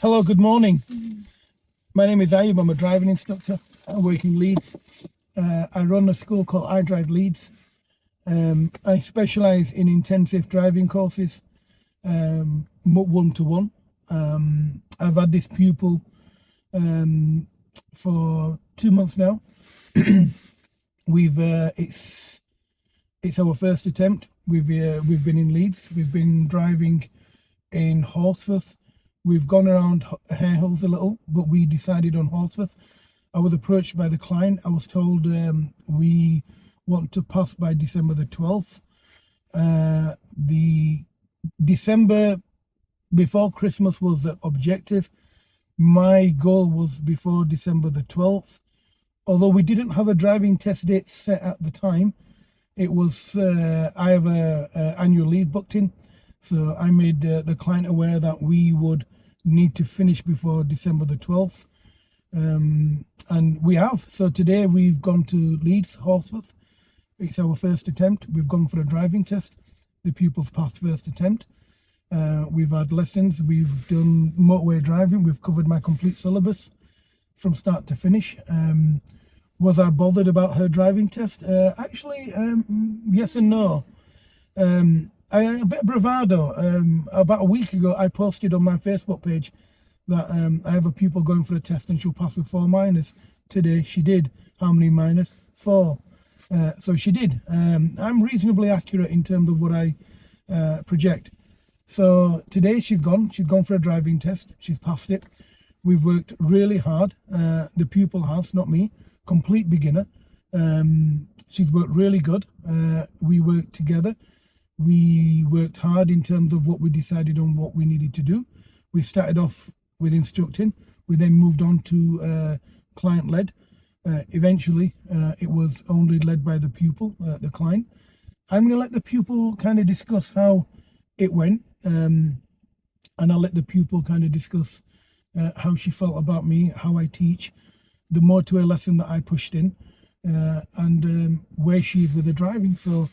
Hello, good morning. My name is Ayub. I'm a driving instructor. I work in Leeds. I run a school called I Drive Leeds. I specialise in intensive driving courses, one-to-one. I've had this pupil for 2 months now. It's our first attempt. We've been in Leeds. We've been driving in Horsforth. We've gone around Hare Hills a little, but we decided on Horsforth. I was approached by the client. I was told we want to pass by December the 12th. The December before Christmas was the objective. My goal was before December the 12th. Although we didn't have a driving test date set at the time, it was I have a annual leave booked in. So I made the client aware that we would need to finish before December the 12th. And we have. So today we've gone to Leeds, Horsforth. It's our first attempt. We've gone for a driving test. The pupils passed first attempt. We've had lessons. We've done motorway driving. We've covered my complete syllabus from start to finish. Was I bothered about her driving test? Actually, yes and no. A bit of bravado. About a week ago, I posted on my Facebook page that I have a pupil going for a test and she'll pass with 4 minors. Today, she did. How many minors? 4. So she did. I'm reasonably accurate in terms of what I project. So today she's gone for a driving test. She's passed it. We've worked really hard. The pupil has, not me. Complete beginner. She's worked really good. We worked together. We worked hard in terms of what we decided on what we needed to do. We started off with instructing. We then moved on to client-led. Eventually, it was only led by the pupil, the client. I'm going to let the pupil kind of discuss how it went, and I'll let the pupil kind of discuss how she felt about me, how I teach, the motorway lesson that I pushed in, and where she is with the driving. So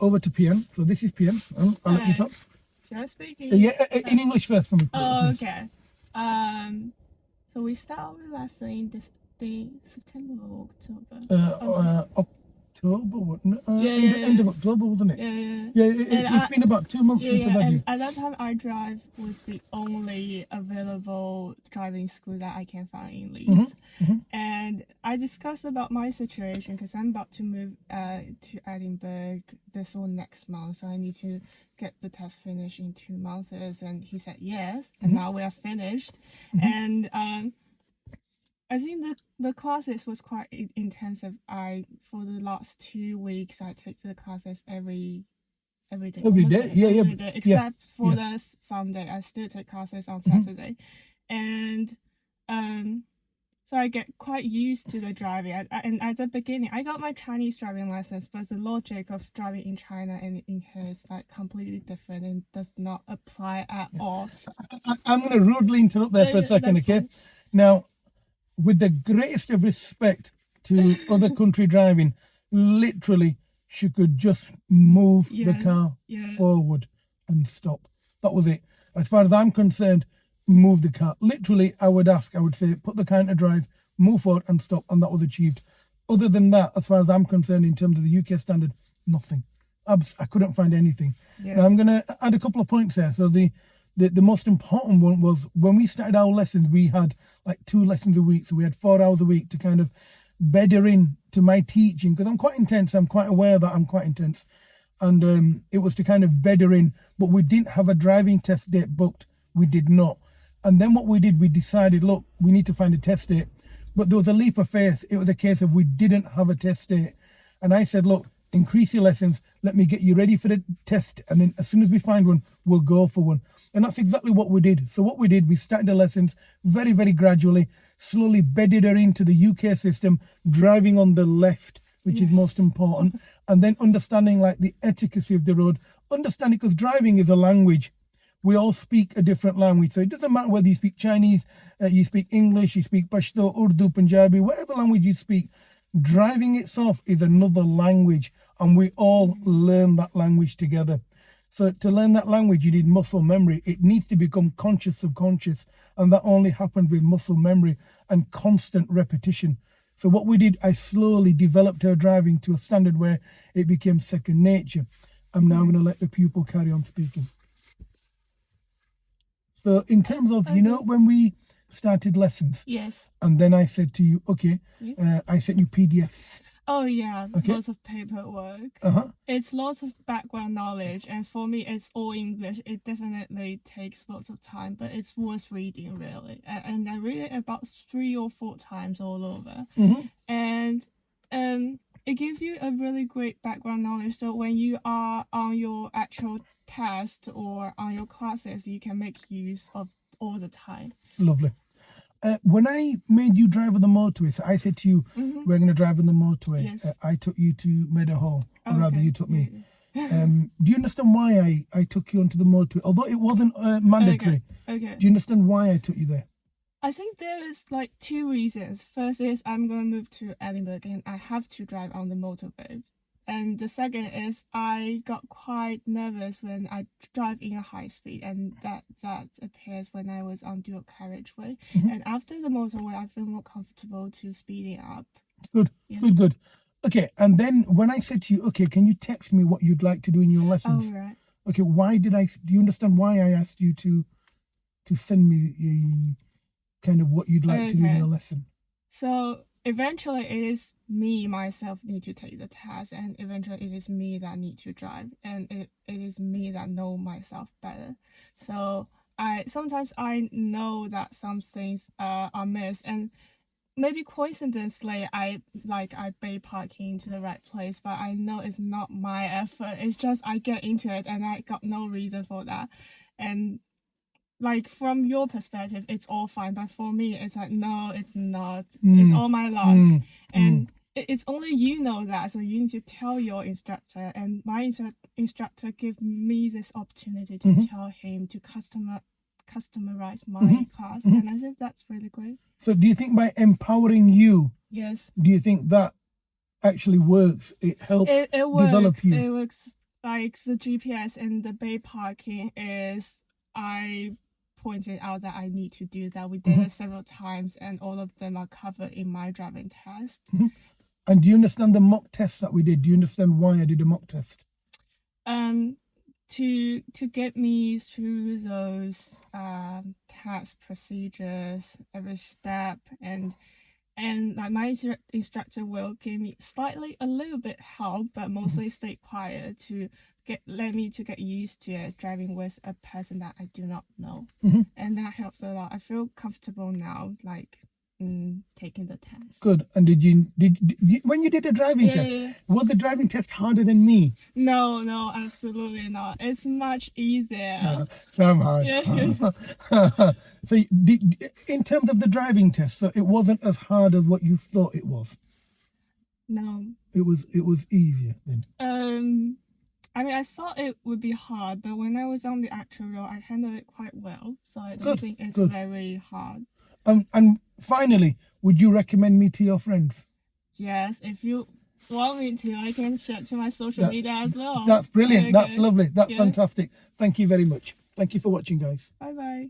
over to PM. So this is PM. I'll let you talk. Should I speak Yeah, in English first for me, please. Okay. So we start with lesson in the September or October. October, wasn't it? Yeah. End of October, wasn't it? Yeah. It's been about 2 months since I've had you. At that time, I drive was the only available driving school that I can find in Leeds. And I discussed about my situation because I'm about to move to Edinburgh this or next month, so I need to get the test finished in 2 months. And he said yes, and now we are finished. And I think the classes was quite intensive. For the last 2 weeks, I take the classes every day. Every day, yeah. Except for the Sunday, I still take classes on Saturday, and so I get quite used to the driving. And at the beginning, I got my Chinese driving license, but the logic of driving in China and in here is like completely different and does not apply at all. I'm going to rudely interrupt there for a second, okay? Now, with the greatest of respect to other country driving, literally, she could just move the car forward and stop. That was it. As far as I'm concerned, move the car. Literally, I would say, put the car into drive, move forward and stop, and that was achieved. Other than that, as far as I'm concerned, in terms of the UK standard, nothing. I couldn't find anything. Now, I'm going to add a couple of points there. So the most important one was when we started our lessons, we had like 2 lessons a week. So we had 4 hours a week to kind of bed her in to my teaching, because I'm quite intense. I'm quite aware that I'm quite intense. And it was to kind of bed her in. But we didn't have a driving test date booked. We did not. And then what we did, we decided, look, we need to find a test date. But there was a leap of faith. It was a case of we didn't have a test date. And I said, look, increase your lessons. Let me get you ready for the test. And then as soon as we find one, we'll go for one. And that's exactly what we did. So what we did, we started the lessons very, very gradually, slowly bedded her into the UK system, driving on the left, which is most important. And then understanding like the etiquette of the road, understanding because driving is a language. We all speak a different language. So it doesn't matter whether you speak Chinese, you speak English, you speak Pashto, Urdu, Punjabi, whatever language you speak. Driving itself is another language, and we all learn that language together. So to learn that language, you need muscle memory. It needs to become conscious subconscious, and that only happened with muscle memory and constant repetition. So what we did, I slowly developed her driving to a standard where it became second nature. I'm now going to let the pupil carry on speaking. So in terms of, you know, when we started lessons, Yes. and then I said to you, okay, Yeah. I sent you PDFs. Oh yeah, Okay. lots of paperwork. Uh-huh. It's lots of background knowledge, and for me, it's all English. It definitely takes lots of time, but it's worth reading really. And I read it about 3 or 4 times all over, and it gives you a really great background knowledge. So when you are on your actual test or on your classes, you can make use of all the time. Lovely. When I made you drive on the motorway, so I said to you, we're going to drive on the motorway. Yes. I took you to Meadowhall, or rather Okay. you took me. Yeah. Do you understand why I took you onto the motorway? Although it wasn't mandatory. Okay. Do you understand why I took you there? I think there is like 2 reasons. First is I'm going to move to Edinburgh and I have to drive on the motorway. And the second is I got quite nervous when I drive in a high speed, and that appears when I was on dual carriageway. And after the motorway, I feel more comfortable to speeding up. Good, Yeah. good. Okay, and then when I said to you, okay, can you text me what you'd like to do in your lessons? Oh, right. Okay, do you understand why I asked you to send me kind of what you'd like to do in your lesson? So eventually it is me myself need to take the test, and eventually it is me that need to drive, and it is me that know myself better. So sometimes I know that some things are missed, and maybe coincidentally I pay parking to the right place, but I know it's not my effort. It's just I get into it and I got no reason for that. And like from your perspective, it's all fine, but for me, it's like no, it's not. It's all my luck, and it's only you know that. So you need to tell your instructor, and my instructor gave me this opportunity to tell him to customize my class, and I think that's really great. So do you think by empowering you, Yes, do you think that actually works? It helps it develop works. you. It works. Like the GPS and the bay parking is I pointed out that I need to do that. We did it several times, and all of them are covered in my driving test. And do you understand the mock test that we did? Do you understand why I did a mock test? To get me through those test procedures, every step, and like my instructor will give me a little bit help, but mostly stay quiet to let me to get used to it, driving with a person that I do not know, and that helps a lot. I feel comfortable now, like taking the test. Good. And did you when you did the driving test, was the driving test harder than me? No, absolutely not. It's much easier. So I'm hard. Yeah. So in terms of the driving test, so it wasn't as hard as what you thought it was. No. It was easier then. I mean, I thought it would be hard, but when I was on the actual road, I handled it quite well. So I don't think it's very hard. And finally, would you recommend me to your friends? Yes, if you want me to, I can share to my social media as well. That's brilliant. Okay. That's lovely. That's fantastic. Thank you very much. Thank you for watching, guys. Bye bye.